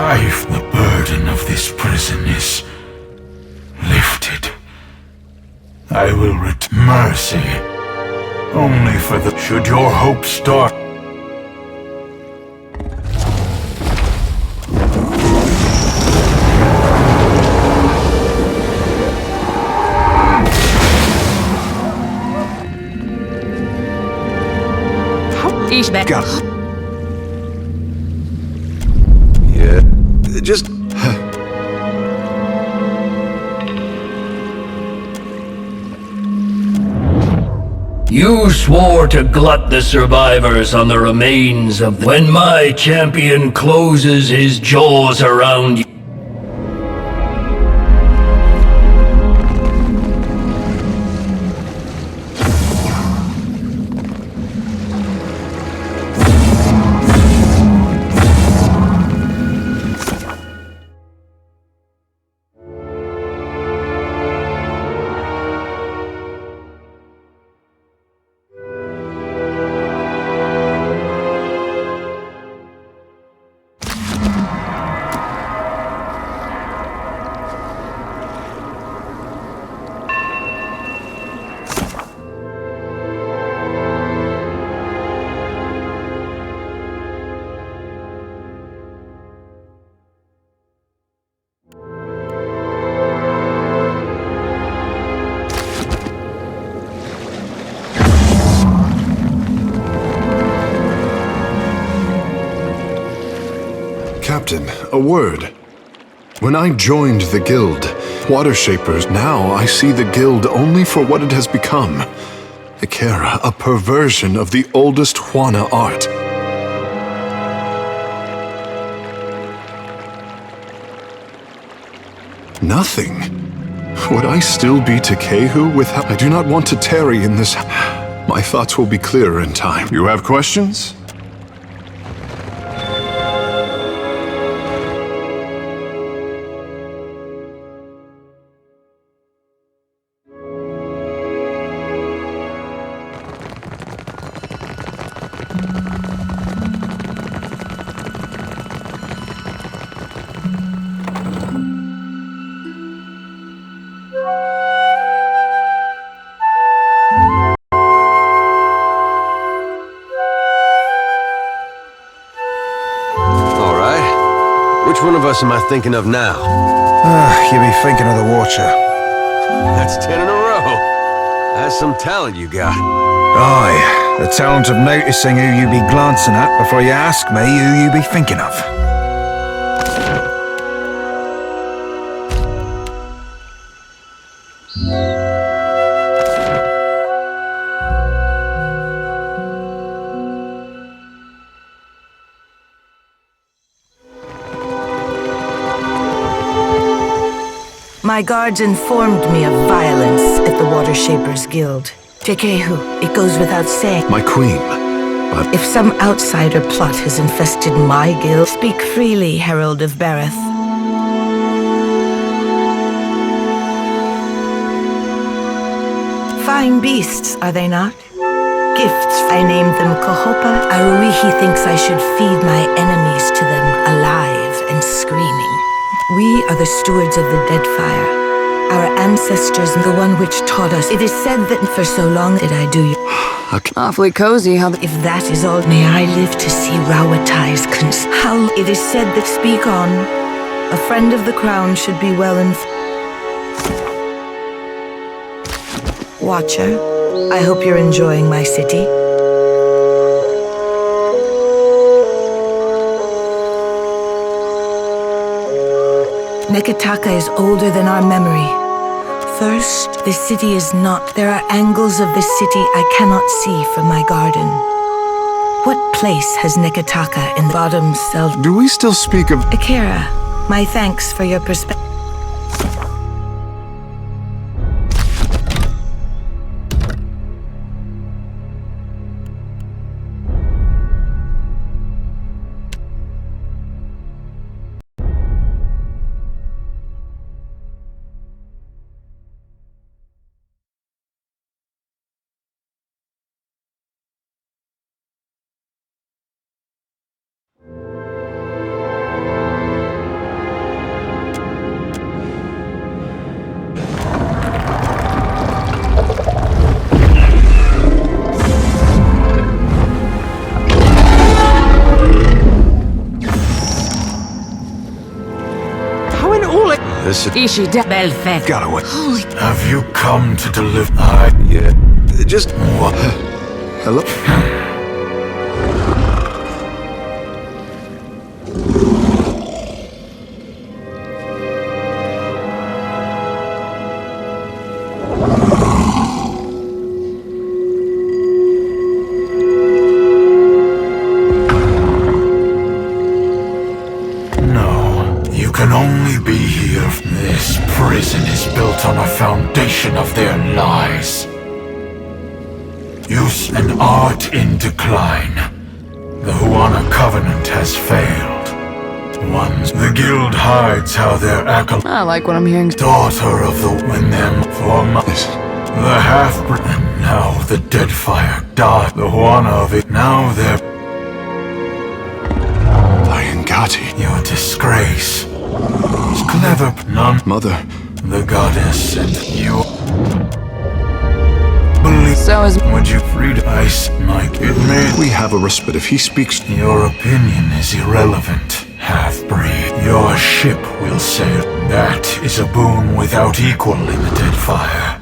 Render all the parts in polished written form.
If the burden of this prison is lifted, I will return mercy. Only for the... Should your hope start... Yeah, just... You swore to glut the survivors on the remains of... When my champion closes his jaws around you... Captain, a word. When I joined the guild, Water Shapers, now I see the guild only for what it has become. Ikera, a perversion of the oldest Juana art. Nothing. Would I still be Takehu without... I do not want to tarry in this... My thoughts will be clearer in time. You have questions? Which one of us am I thinking of now? You be thinking of the Watcher. That's 10 in a row. That's some talent you got. Aye, the talent of noticing who you be glancing at before you ask me who you be thinking of. My guards informed me of violence at the Water Shapers Guild. Takehu, it goes without saying. My queen, but... If some outsider plot has infested my guild, speak freely, Herald of Bereth. Fine beasts, are they not? Gifts. I named them Kohopa. Aruihi thinks I should feed my enemies to them, alive and screaming. We are the stewards of the Deadfire. Our ancestors, the one which taught us. It is said that for so long did I do you. Awfully cozy, how If that is all, may I live to see Rawatai's How it is said that speak on. A friend of the crown should be well Watcher, I hope you're enjoying my city. Neketaka is older than our memory. First, the city is not. There are angles of the city I cannot see from my garden. What place has Neketaka in the bottom cell? Do we still speak of... Ikera, my thanks for your perspective. Listen, Belfect. Got away. Have you come to deliver? yeah. Just What? Hello? No, you can only be here. This prison is built on a foundation of their lies. Use an art in decline. The Huana Covenant has failed. Once the guild hides how their acolyte, I like what I'm hearing. daughter of the when them for the half-breed, and now the Deadfire died. The Huana of it, now they're Liangati. your disgrace. It's clever, none. Mother, The goddess and you believe. So is Would you free to ice, Mike? It may. we have a respite if he speaks. Your opinion is irrelevant, half-breed. Your ship will sail. That is a boon without equal in the Deadfire.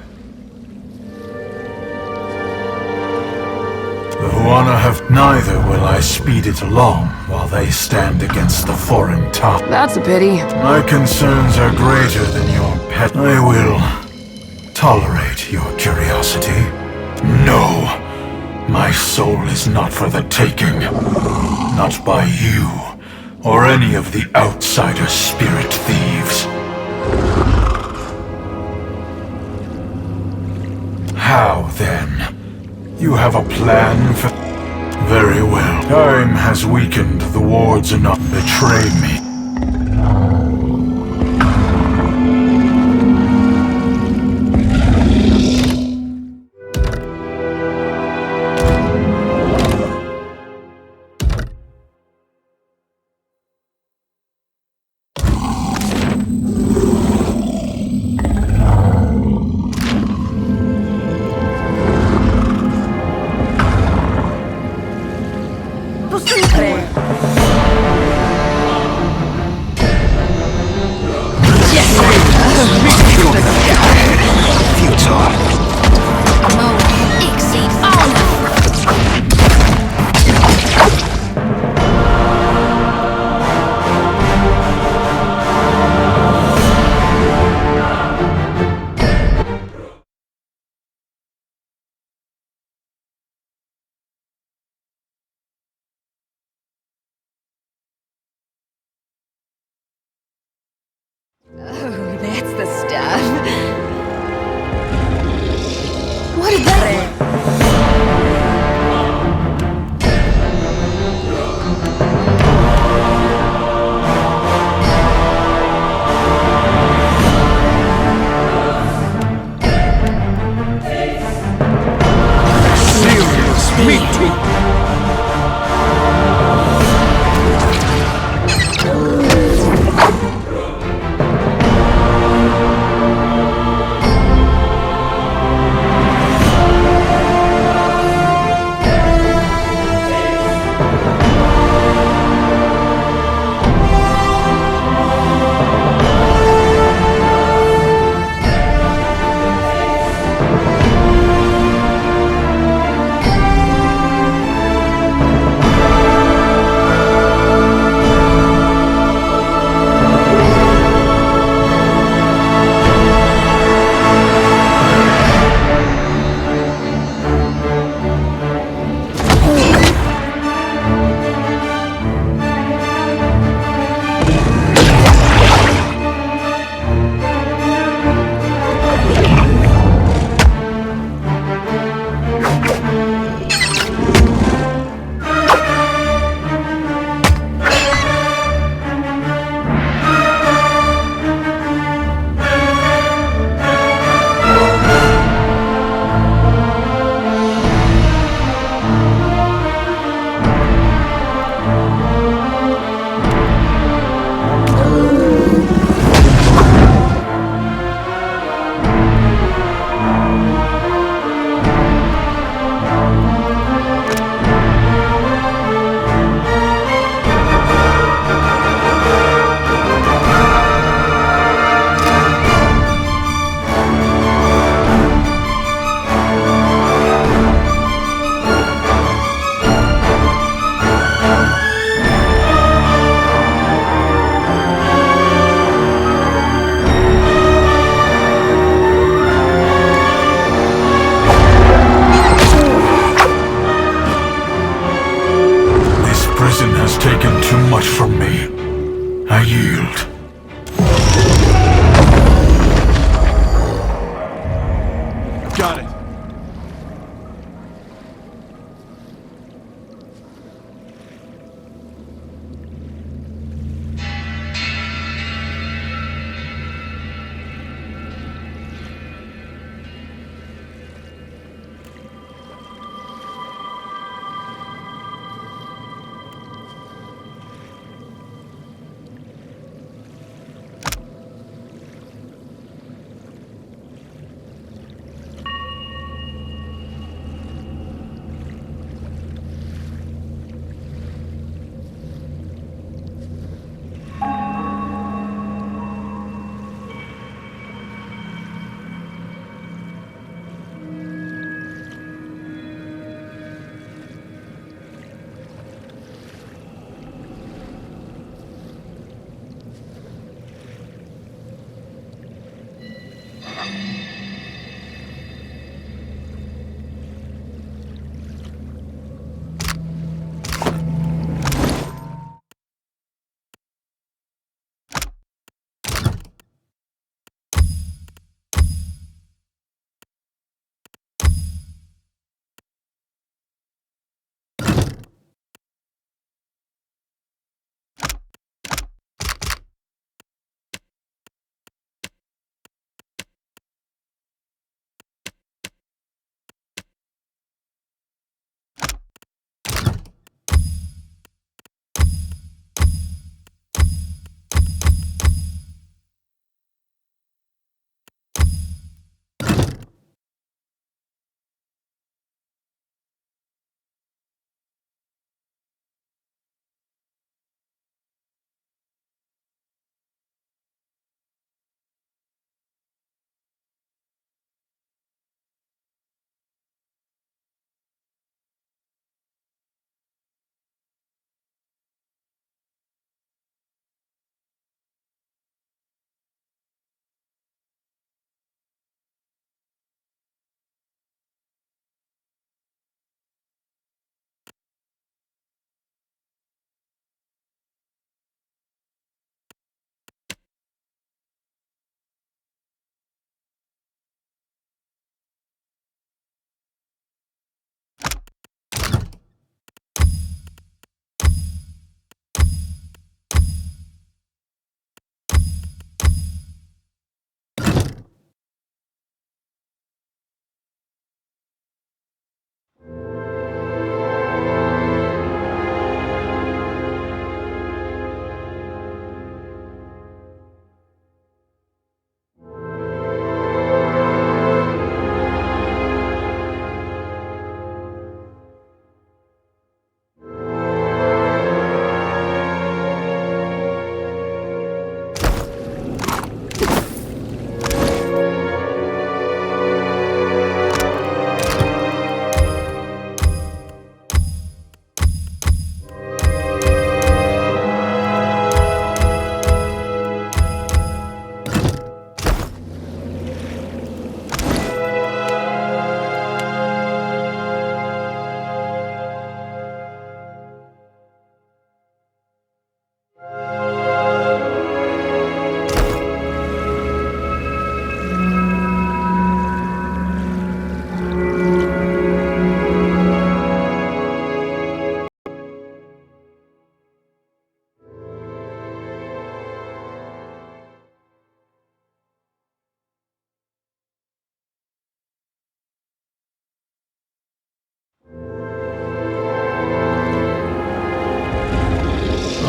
The Huana have neither will I speed it along while they stand against the foreign top. that's a pity. My concerns are greater than your pet. I will tolerate your curiosity. No, my soul is not for the taking. Not by you, or any of the outsider spirit thieves. How then? You have a plan for... Very well. Time has weakened the wards enough. Betray me. Oh, that's the stuff. What did that? reason has taken too much from me. I yield. Got it.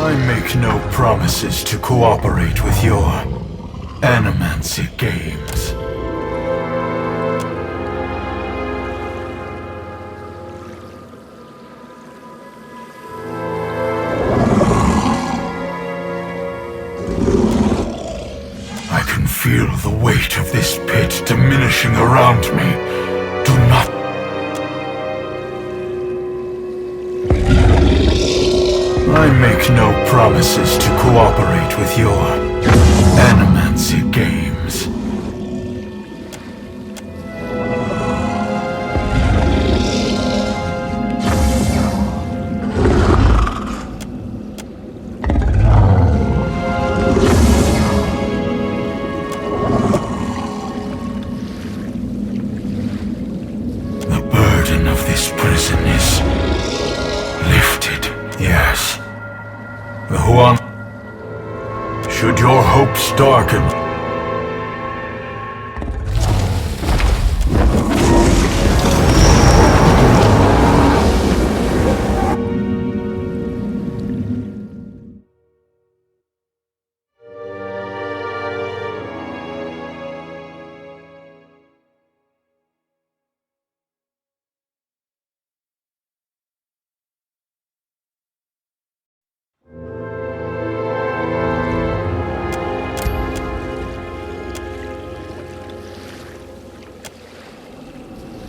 I make no promises to cooperate with your animancy games. I can feel the weight of this pit diminishing around me. Do not... I make no promises to cooperate with your animancy games. hopes darken.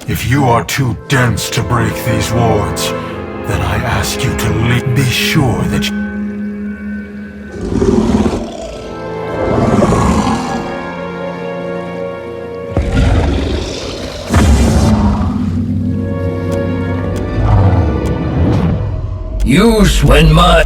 If you are too dense to break these wards, then I ask you to be sure that Use when my...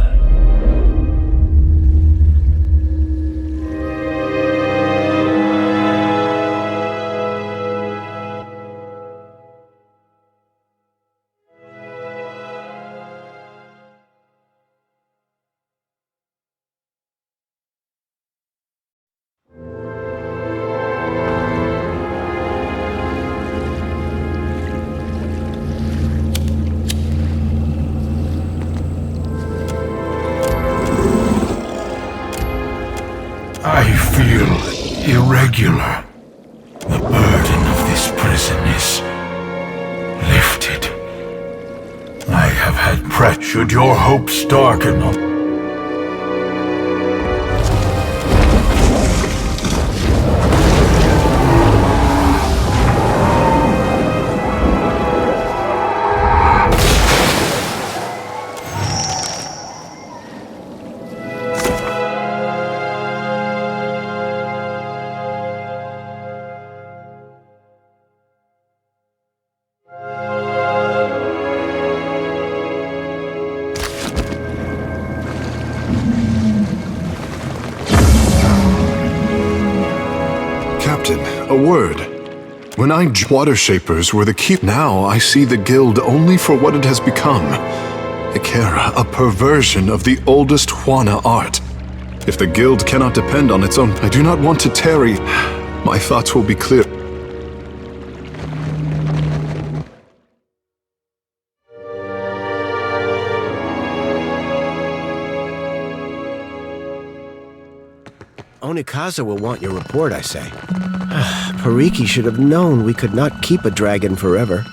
I feel irregular. The burden of this prison is lifted. I have had should your hopes darken on... Captain, a word. When water shapers were the key, now I see the guild only for what it has become. Ikera, a perversion of the oldest Juana art. If the guild cannot depend on its own, I do not want to tarry. My thoughts will be clear. Onikaza will want your report, I say. Pariki should have known we could not keep a dragon forever.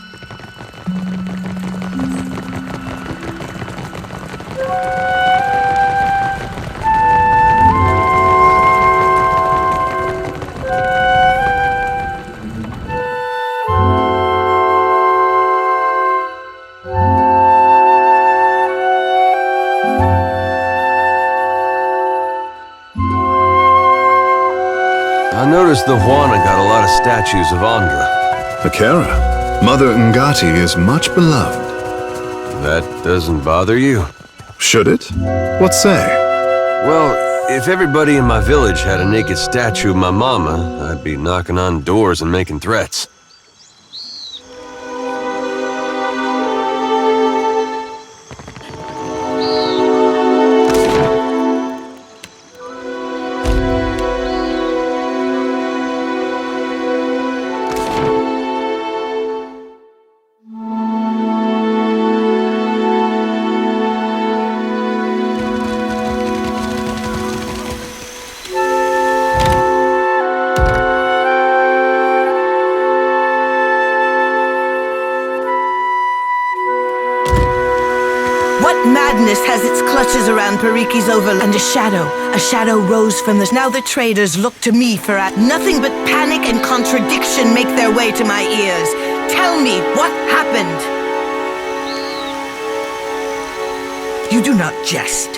I noticed the Juana got a lot of statues of Andra. Ikera, Mother Ngati is much beloved. That doesn't bother you? Should it? What say? Well, if everybody in my village had a naked statue of my mama, I'd be knocking on doors and making threats. What madness has its clutches around Pariki's overland? And a shadow rose from this. Now the traders look to me for nothing but panic and contradiction make their way to my ears. Tell me, what happened? You do not jest.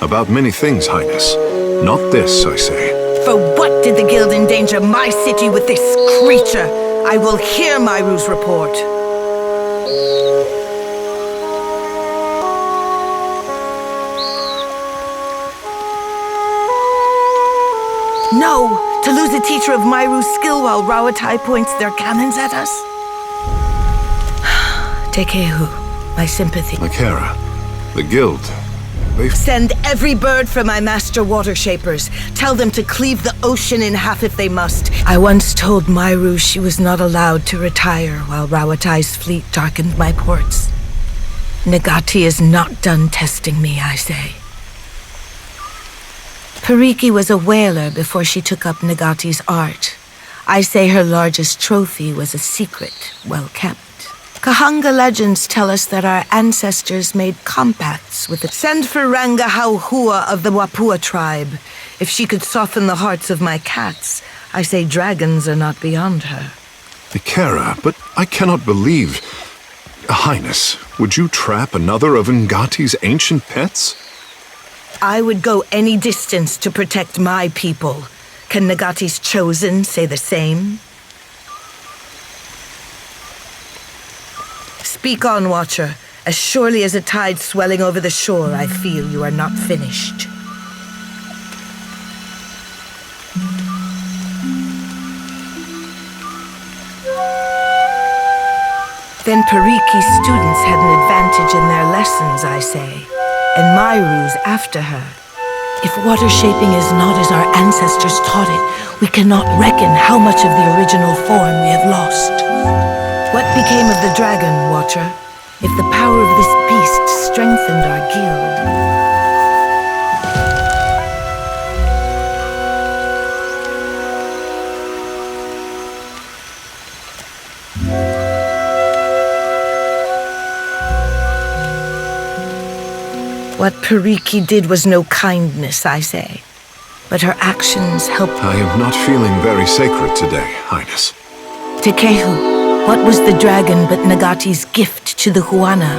About many things, Highness. Not this, I say. For what did the guild endanger my city with this creature? I will hear Myru's report. No, to lose a teacher of Myru's skill while Rawatai points their cannons at us? Tekehu, my sympathy. Ikera, the guild. Send every bird from my master water shapers. Tell them to cleave the ocean in half if they must. I once told Myru she was not allowed to retire while Rawatai's fleet darkened my ports. Nagati is not done testing me, I say. Pariki was a whaler before she took up Nagati's art. I say her largest trophy was a secret, well kept. Kahanga legends tell us that our ancestors made compacts with the— Send for Ranga Hauhua of the Wapua tribe. If she could soften the hearts of my cats, I say dragons are not beyond her. Ikera, but I cannot believe... Highness, would you trap another of Ngati's ancient pets? I would go any distance to protect my people. Can Nagati's chosen say the same? Speak on, Watcher. As surely as a tide swelling over the shore, I feel you are not finished. Then Pariki's students had an advantage in their lessons, I say, and Myru's after her. If water shaping is not as our ancestors taught it, we cannot reckon how much of the original form we have lost. What became of the dragon, Watcher, if the power of this beast strengthened our guild? What Pariki did was no kindness, I say, but her actions helped. I am not feeling very sacred today, Highness. Tekehu, what was the dragon but Nagati's gift to the Huana?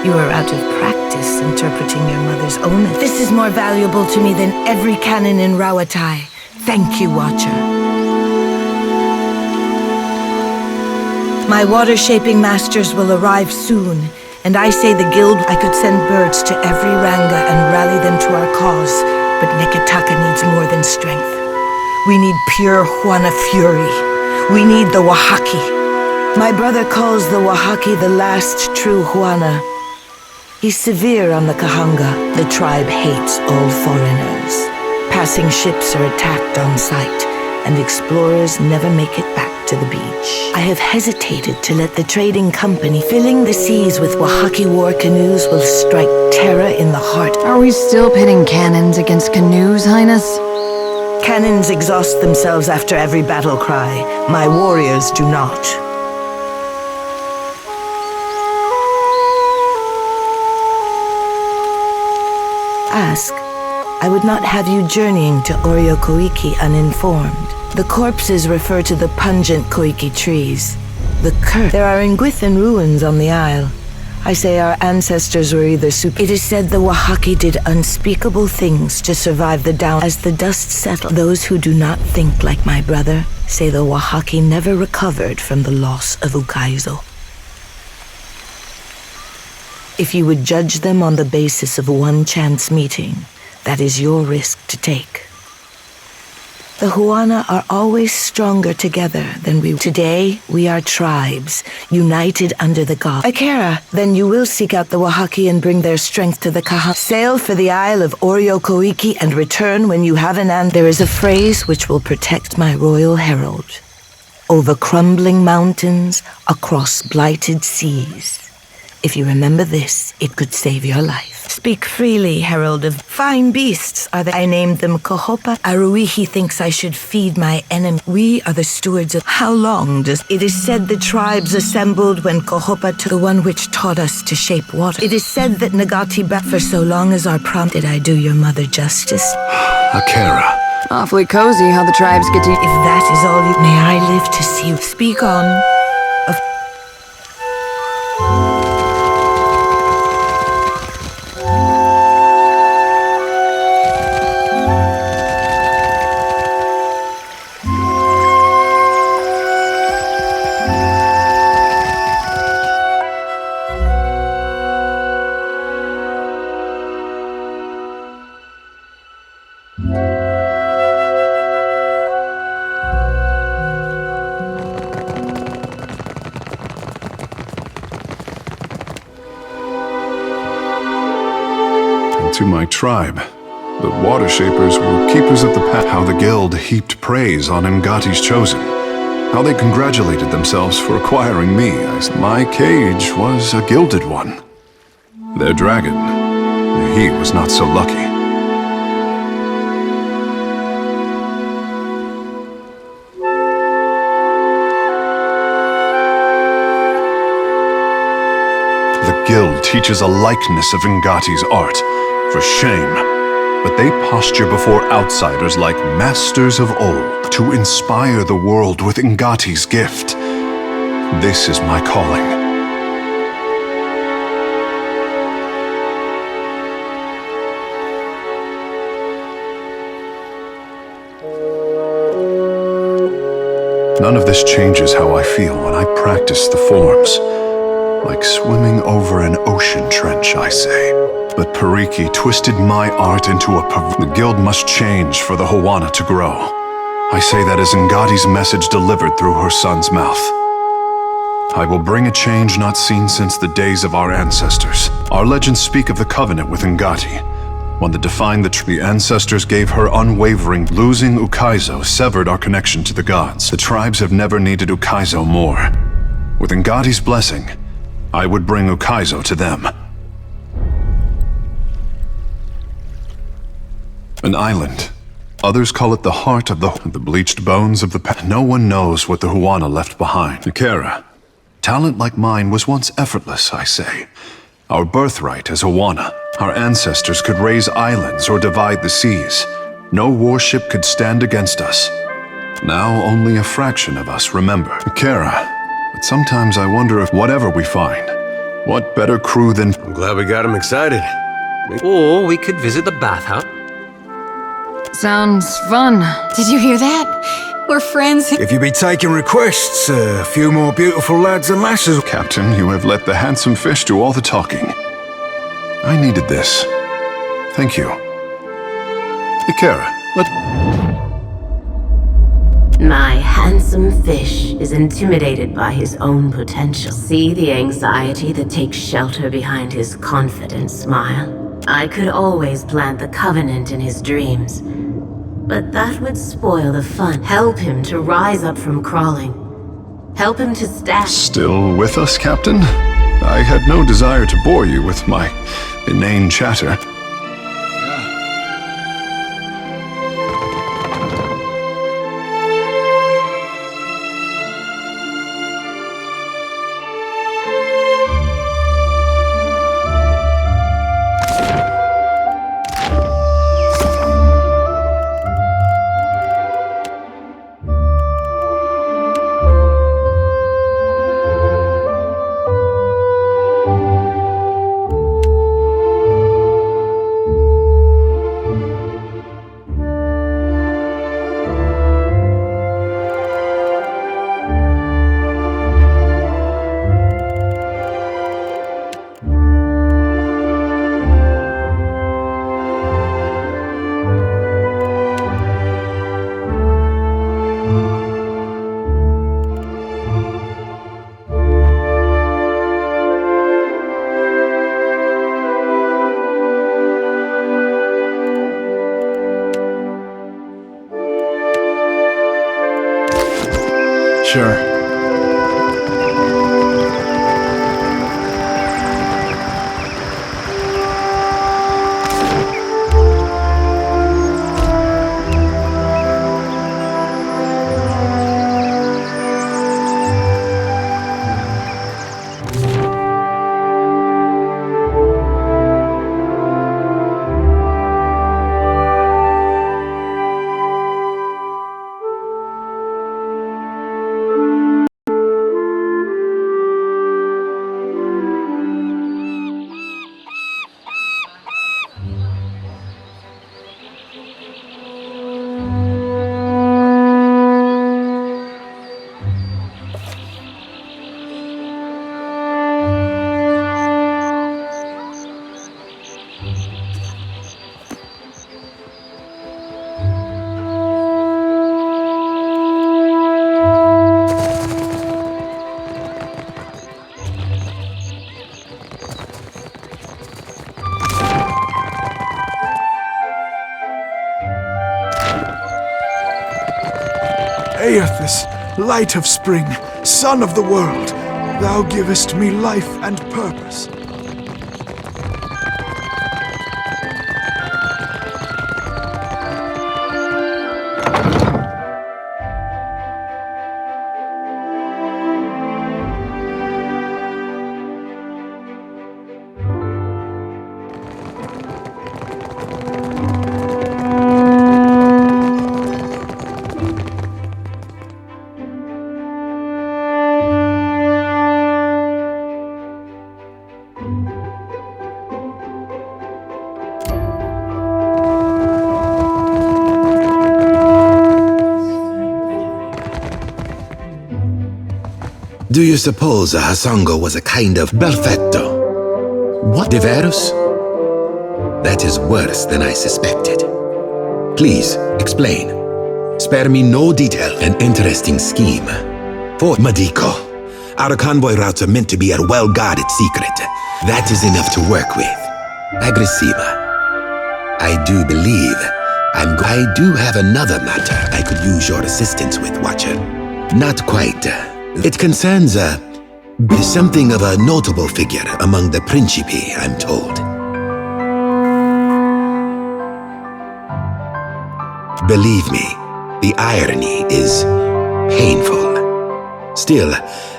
You are out of practice interpreting your mother's omen. This is more valuable to me than every cannon in Rawatai. Thank you, Watcher. My water-shaping masters will arrive soon, and I say the guild I could send birds to every Ranga and rally them to our cause, but Neketaka needs more than strength. We need pure Huana fury. We need the Wahaki. My brother calls the Wahaki the last true Huana. He's severe on the Kahanga. The tribe hates all foreigners. Passing ships are attacked on sight, and explorers never make it back to the beach. I have hesitated to let the trading company filling the seas with Wahaki war canoes will strike terror in the heart. Are we still pitting cannons against canoes, Highness? Cannons exhaust themselves after every battle cry. My warriors do not. Ask. I would not have you journeying to Oriokoiki uninformed. The corpses refer to the pungent koiki trees. The curse. There are Nguithan ruins on the isle. I say our ancestors were either It is said the Wahaki did unspeakable things to survive the down. As the dust settled, those who do not think like my brother say the Wahaki never recovered from the loss of Ukaizo. If you would judge them on the basis of one chance meeting, that is your risk to take. The Huana are always stronger together than we. Today, we are tribes, united under the god. Ikera, then you will seek out the Wahaki and bring their strength to the Kaha. Sail for the isle of Oriokoiki and return when you have an end. There is a phrase which will protect my royal herald. Over crumbling mountains, across blighted seas. If you remember this, it could save your life. Speak freely, herald of fine beasts are they. I named them Kohopa. Aruihi thinks I should feed my enemy. We are the stewards of... How long does... It is said the tribes assembled when Kohopa took the one which taught us to shape water. It is said that Nagati back for so long as our prompt. Did I do your mother justice? Akera. Awfully cozy how the tribes get to... If that is all you... May I live to see you. Speak on. to my tribe. The Water Shapers were keepers of the path. How the guild heaped praise on Ngati's chosen. How they congratulated themselves for acquiring me. My cage was a gilded one. Their dragon, he was not so lucky. The guild teaches a likeness of Ngati's art, for shame. But they posture before outsiders like masters of old to inspire the world with Ngati's gift. This is my calling. None of this changes how I feel when I practice the forms. Like swimming over an ocean trench, I say. But Pariki twisted my art into the guild must change for the Hawana to grow. I say that as Ngati's message delivered through her son's mouth. I will bring a change not seen since the days of our ancestors. Our legends speak of the covenant with Ngati. One that defined the ancestors gave her unwavering. Losing Ukaizo severed our connection to the gods. The tribes have never needed Ukaizo more. With Ngati's blessing, I would bring Ukaizo to them. An island. Others call it the heart of the bleached bones of the past. No one knows what the Hawana left behind. Nikera, talent like mine was once effortless, I say. Our birthright as Hawana. Our ancestors could raise islands or divide the seas. No warship could stand against us. Now only a fraction of us remember. Nikera, but sometimes I wonder if whatever we find, what better crew than... I'm glad we got him excited. Or we could visit the bathhouse. Sounds fun. Did you hear that? We're friends. If you be taking requests, a few more beautiful lads and lasses. Captain, you have let the handsome fish do all the talking. I needed this. Thank you. Ikera, My handsome fish is intimidated by his own potential. See the anxiety that takes shelter behind his confident smile? I could always plant the covenant in his dreams, but that would spoil the fun. Help him to rise up from crawling. Help him to stand. Still with us, Captain? I had no desire to bore you with my inane chatter. Aethys, light of spring, sun of the world, thou givest me life and purpose. Do you suppose a Hasongo was a kind of Belfetto? What? Diverus? That is worse than I suspected. Please, explain. Spare me no detail. An interesting scheme. For Madiko, our convoy routes are meant to be a well-guarded secret. That is enough to work with. Agressiva, I do believe I do have another matter I could use your assistance with, Watcher. Not quite. It concerns, something of a notable figure among the Principi, I'm told. Believe me, the irony is painful. Still,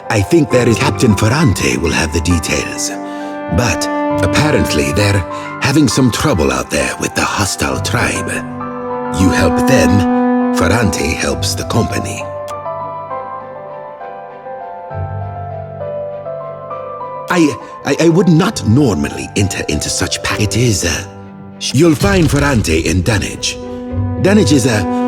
I think Captain Ferrante will have the details. But apparently they're having some trouble out there with the hostile tribe. You help them, Ferrante helps the company. I would not normally enter into such It is, you'll find Ferrante in Dunwich. Dunwich is a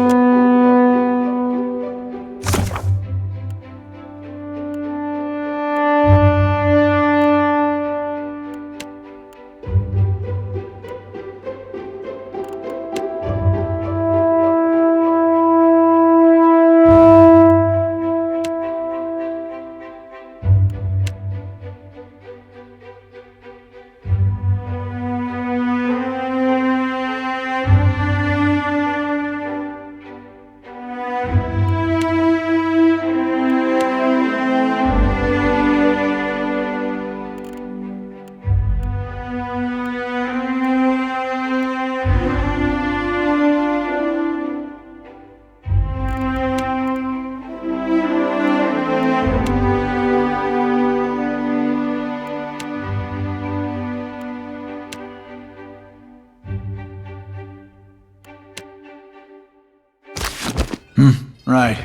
Right.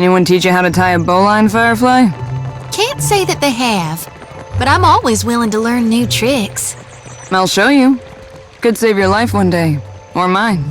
Anyone teach you how to tie a bowline, Firefly? Can't say that they have, but I'm always willing to learn new tricks. I'll show you. Could save your life one day. Or mine.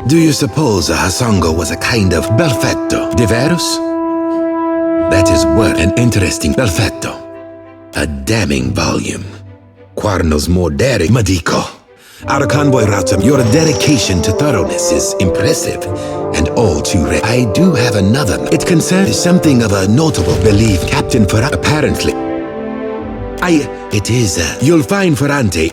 Do you suppose a Hasongo was a kind of Belfetto, Diverus? That is word an interesting Belfetto. A damning volume. Quarnos more daring, Madico. Our convoy routes, your dedication to thoroughness is impressive and all too rare. I do have another. It concerns something of a notable belief, Captain Ferrante. Apparently. It is, you'll find Ferrante.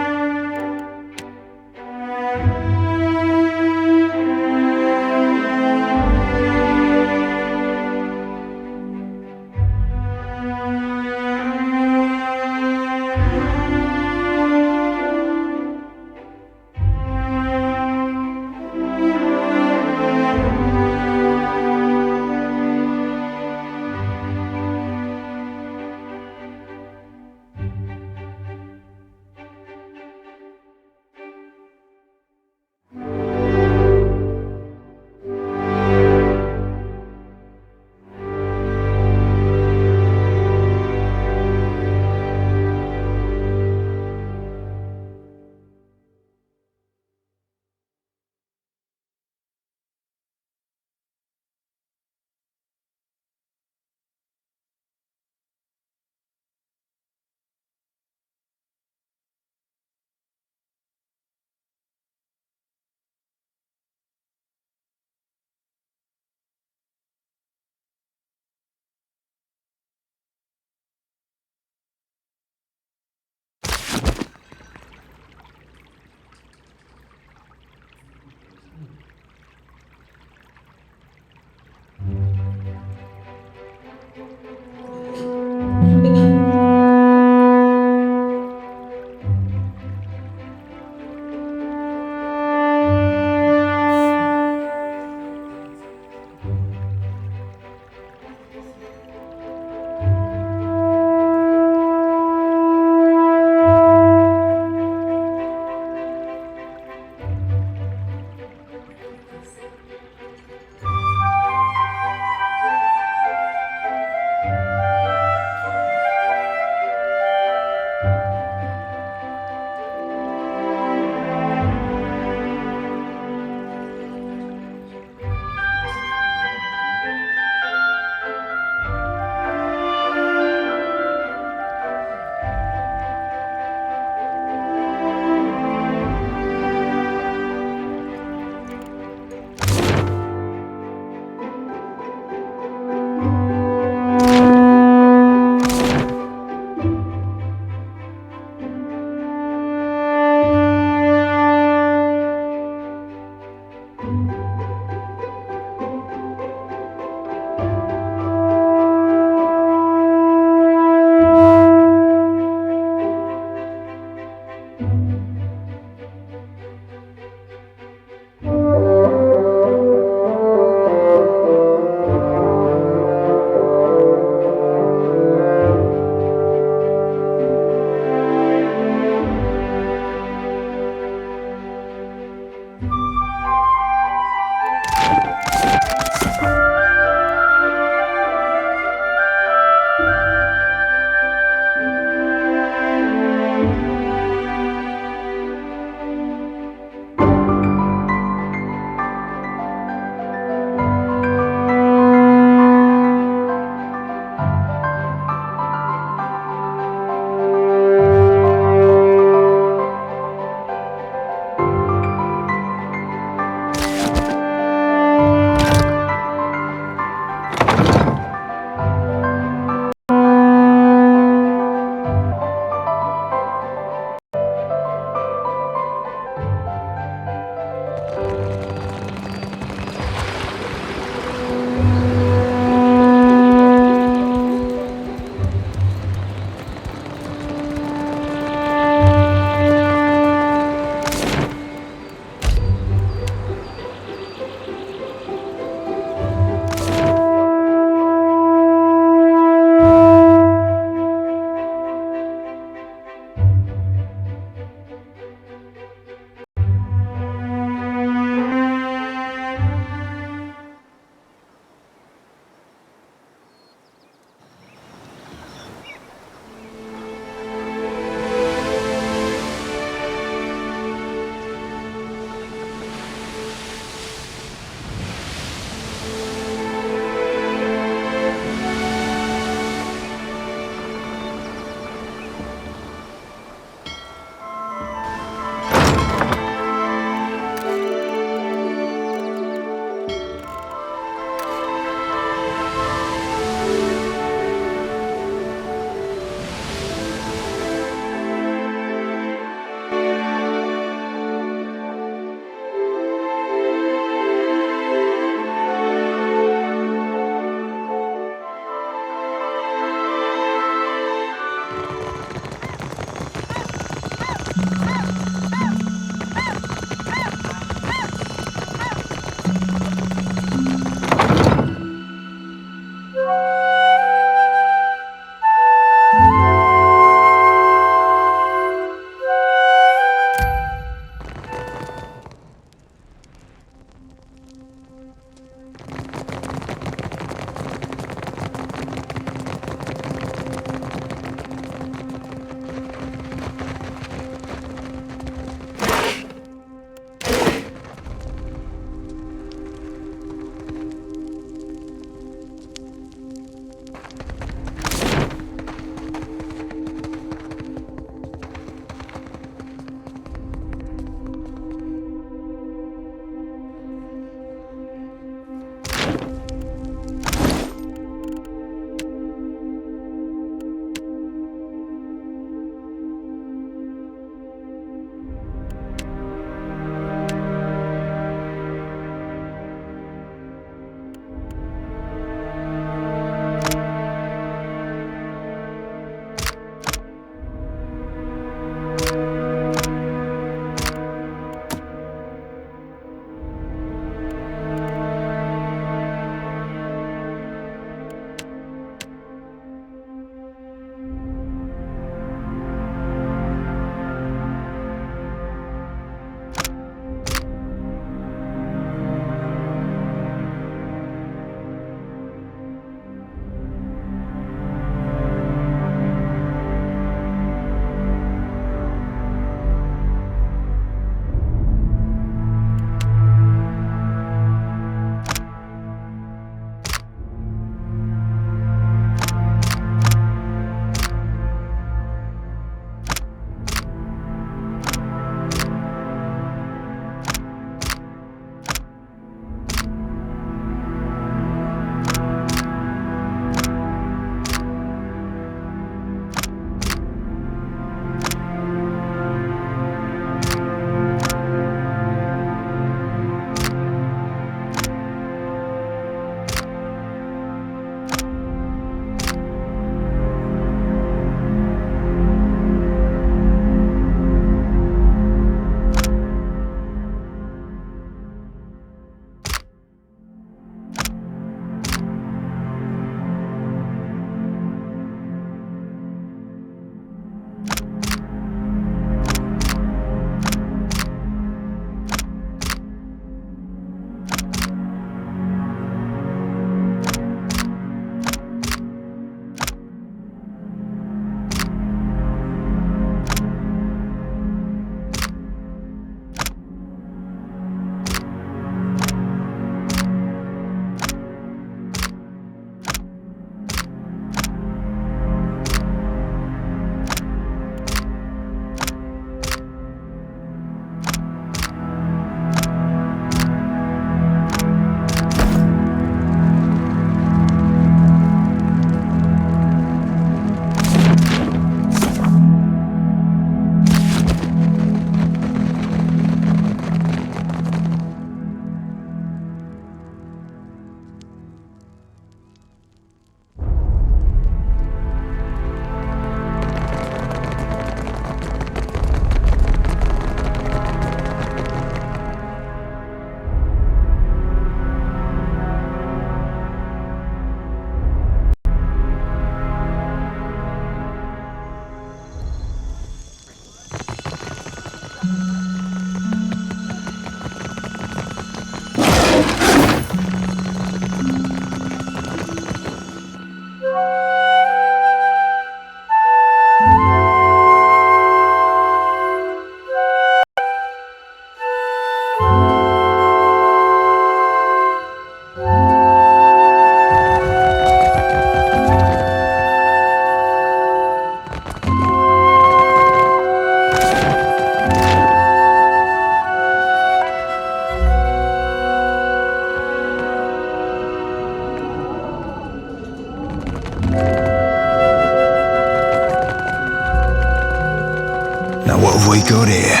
Now what have we got here?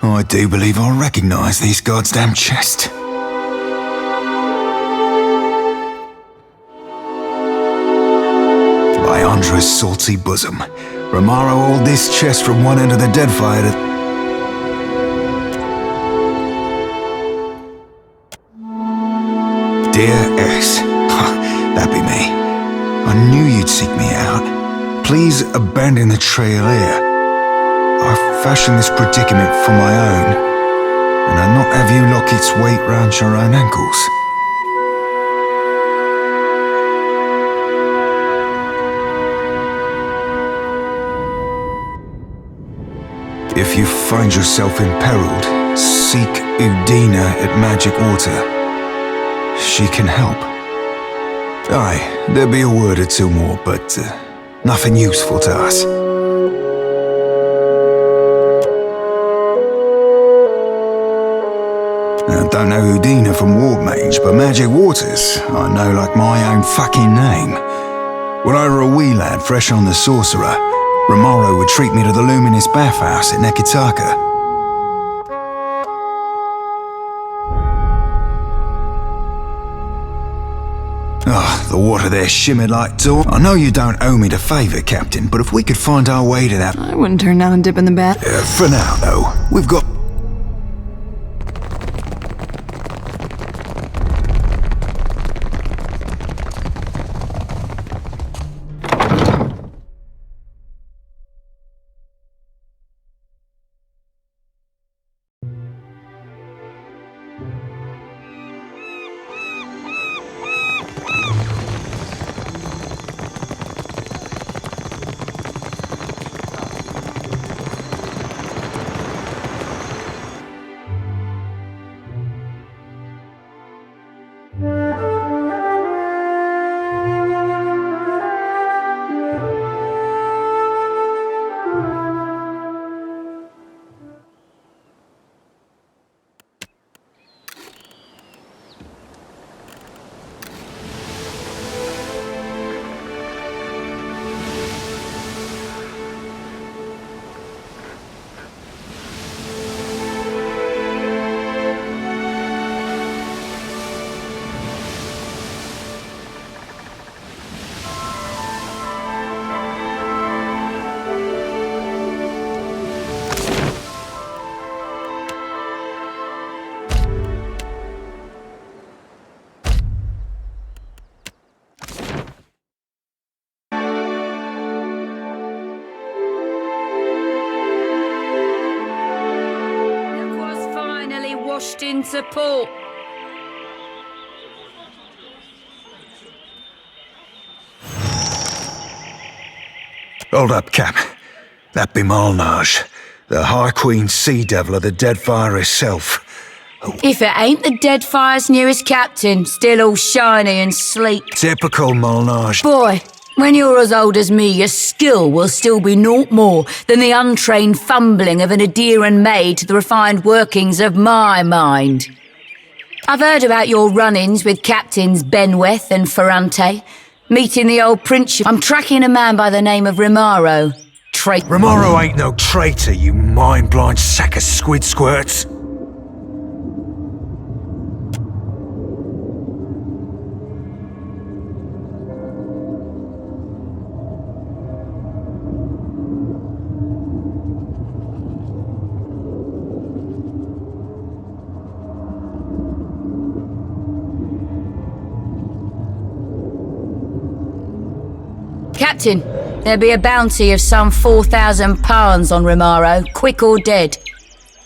I do believe I recognise these goddamn chests. By Andra's salty bosom, Romaro hauled this chest from one end of the Deadfire to... Dear S. That be me. I knew you'd seek me out. Please abandon the trail here. I fashioned this predicament for my own, and I'll not have you lock its weight round your own ankles. If you find yourself imperiled, seek Udina at Magic Water. She can help. Aye, there'll be a word or two more, but nothing useful to us. I don't know Udina from Warmage, but Magic Waters I know like my own fucking name. When I were a wee lad fresh on the Sorcerer, Romaro would treat me to the luminous bathhouse at Nekitaka. The water there shimmered like dawn. I know you don't owe me the favour, Captain, but if we could find our way to that... I wouldn't turn down a dip in the bath. For now, though, we've got... Into port. Hold up, Cap. That be Malnage, the High Queen Sea Devil of the Deadfire herself. If it ain't the Deadfire's newest captain, still all shiny and sleek. Typical Malnage. Boy, when you're as old as me, your skill will still be naught more than the untrained fumbling of an Adeiran maid to the refined workings of my mind. I've heard about your run-ins with Captains Benweth and Ferrante. Meeting the old prince. I'm tracking a man by the name of Romaro. Romaro ain't no traitor, you mind-blind sack of squid squirts. Captain, there'll be a bounty of some 4,000 pounds on Romaro, quick or dead.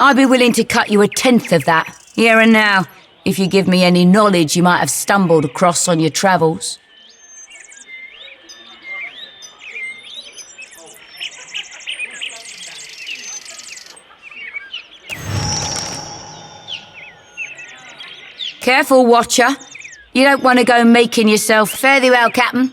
I'd be willing to cut you 1/10 of that, here and now, if you give me any knowledge you might have stumbled across on your travels. Careful, Watcher. You don't want to go making yourself... Fare thee well, Captain.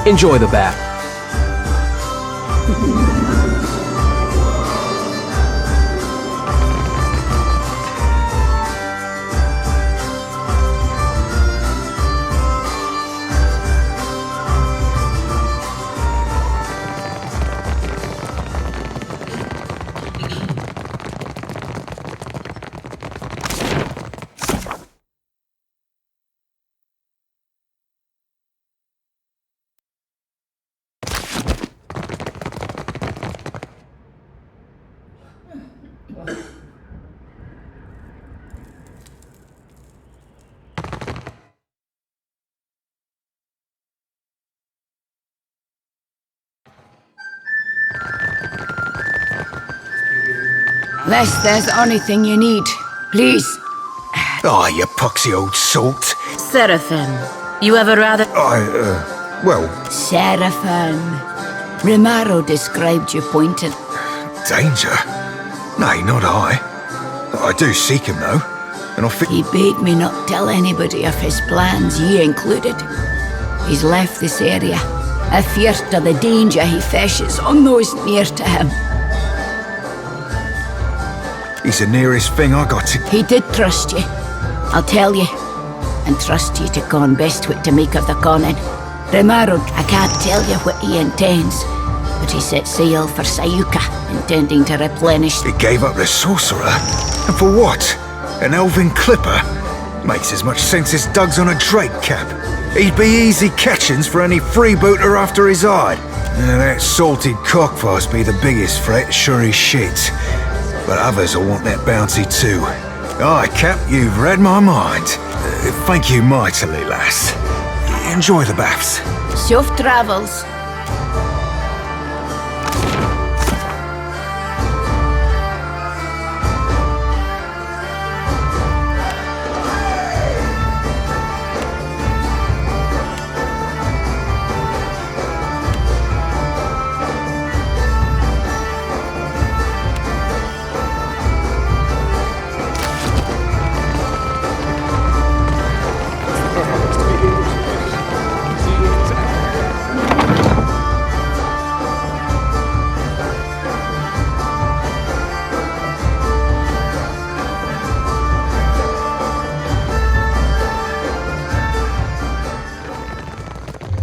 Enjoy the bath. Unless there's anything you need, please. Oh, you poxy old salt. Seraphim, you ever rather... Well... Seraphim. Romaro described you pointed. Danger? Nay, not I. I do seek him, though. And I think... He bade me not tell anybody of his plans, ye included. He's left this area, afeard of the danger he fishes on those near to him. He's the nearest thing I got to... He did trust you, I'll tell you. And trust you to con best what to make of the conning. Romaro, I can't tell you what he intends, but he set sail for Sayuka, intending to replenish... He gave up the sorcerer? And for what? An elven clipper? Makes as much sense as Doug's on a Drake cap. He'd be easy catchings for any freebooter after his hide. That salted cockfarce be the biggest threat, sure as shit. But others will want that bounty too. Aye, Cap, you've read my mind. Thank you mightily, lass. Enjoy the baths. Safe travels.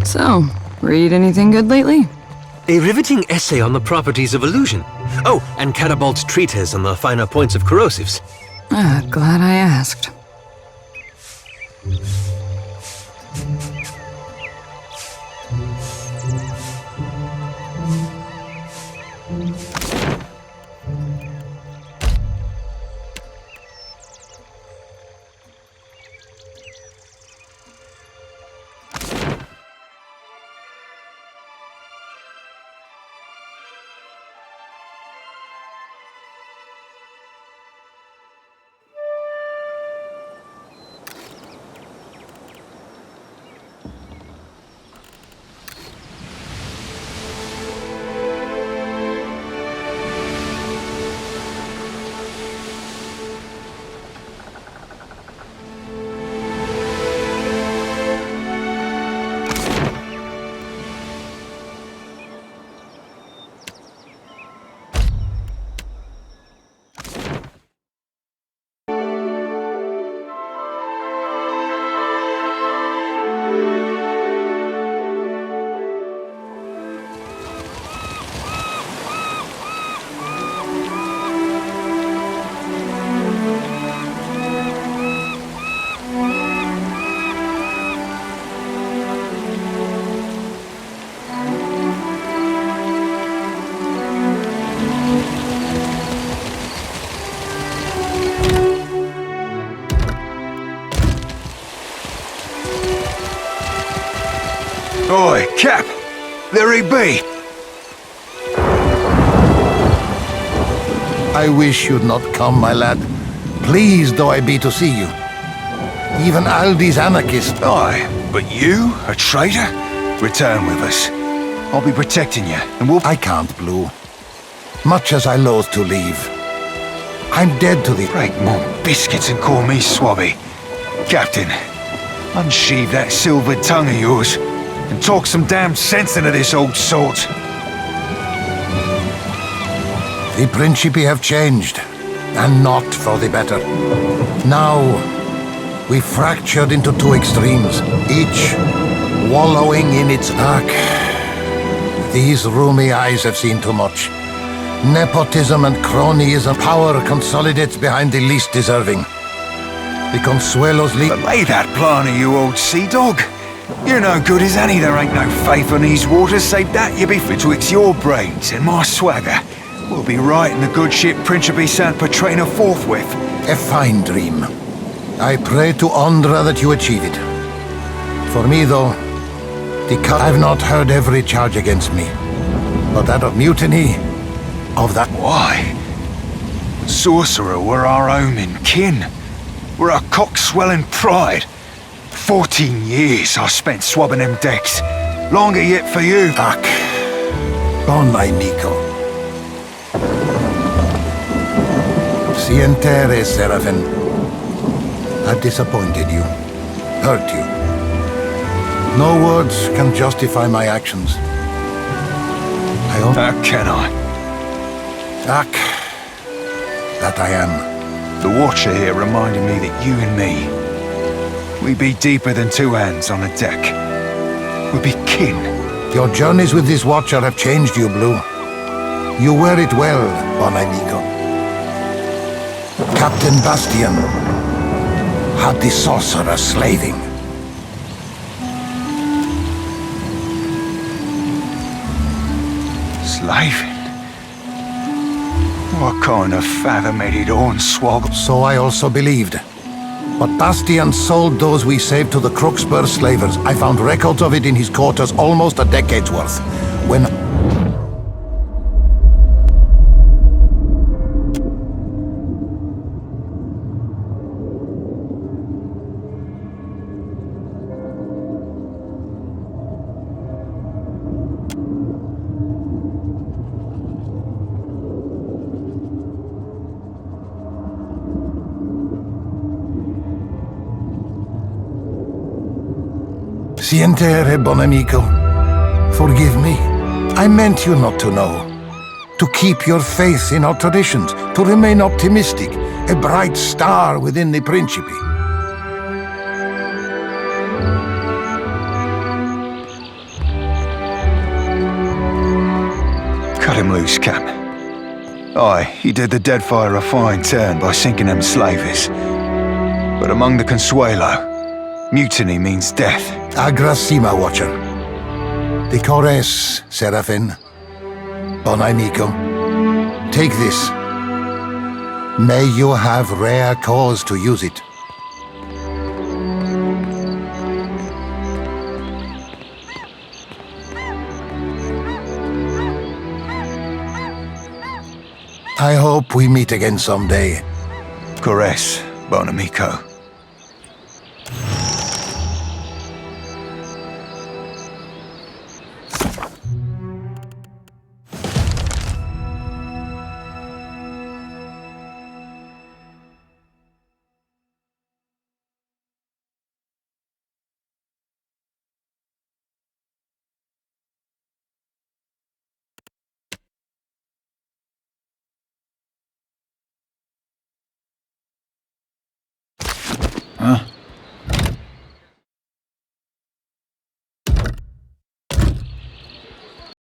So, read anything good lately? A riveting essay on the properties of illusion. Oh, and Catabolt's treatise on the finer points of corrosives. Glad I asked. Oi, Cap! There he be! I wish you'd not come, my lad. Pleased though I be to see you. Even Aldi's anarchist. Aye, but you, a traitor? Return with us. I'll be protecting you, and we'll... I can't, Blue. Much as I loathe to leave. I'm dead to the... Break more biscuits and call me Swabby. Captain, unsheathe that silvered tongue of yours. and talk some damn sense into this old salt. The Principi have changed, and not for the better. Now, we fractured into two extremes, each wallowing in its ark. These roomy eyes have seen too much. Nepotism and cronyism, power consolidates behind the least deserving. The Consuelos lead. But lay that plan of you, old sea dog. You're no good as any. There ain't no faith on these waters, save that you be betwixt your brains and my swagger. We'll be right in the good ship Principe San Petrino forthwith. A fine dream. I pray to Ondra that you achieve it. For me, though, I've not heard every charge against me, but that of mutiny, of that... Why? Sorcerer were our own and kin. We're our cock-swelling pride. 14 years I spent swabbing them decks. Longer yet for you. Ak. Bon amico. Sientere, Seraphin. I've disappointed you, hurt you. No words can justify my actions. How can I? Ak, that I am. The Watcher here reminded me that you and me, we be deeper than two hands on a deck. We be kin. Your journeys with this Watcher have changed you, Blue. You wear it well, bon amigo. Captain Bastian had the sorcerer slaving. Slaving? What kind of fathom-headed hornswoggle? So I also believed. But Bastian sold those we saved to the Crooksburg slavers. I found records of it in his quarters, almost a decade's worth. When... Sientere, bon amico. Forgive me. I meant you not to know. To keep your faith in our traditions. To remain optimistic. A bright star within the Principe. Cut him loose, Cap. Aye, he did the Deadfire a fine turn by sinking them slavers. But among the Consuelo, mutiny means death. Agrasima, Watcher. Decores, Seraphin. Bon amico. Take this. May you have rare cause to use it. I hope we meet again someday. Caress, bon amico.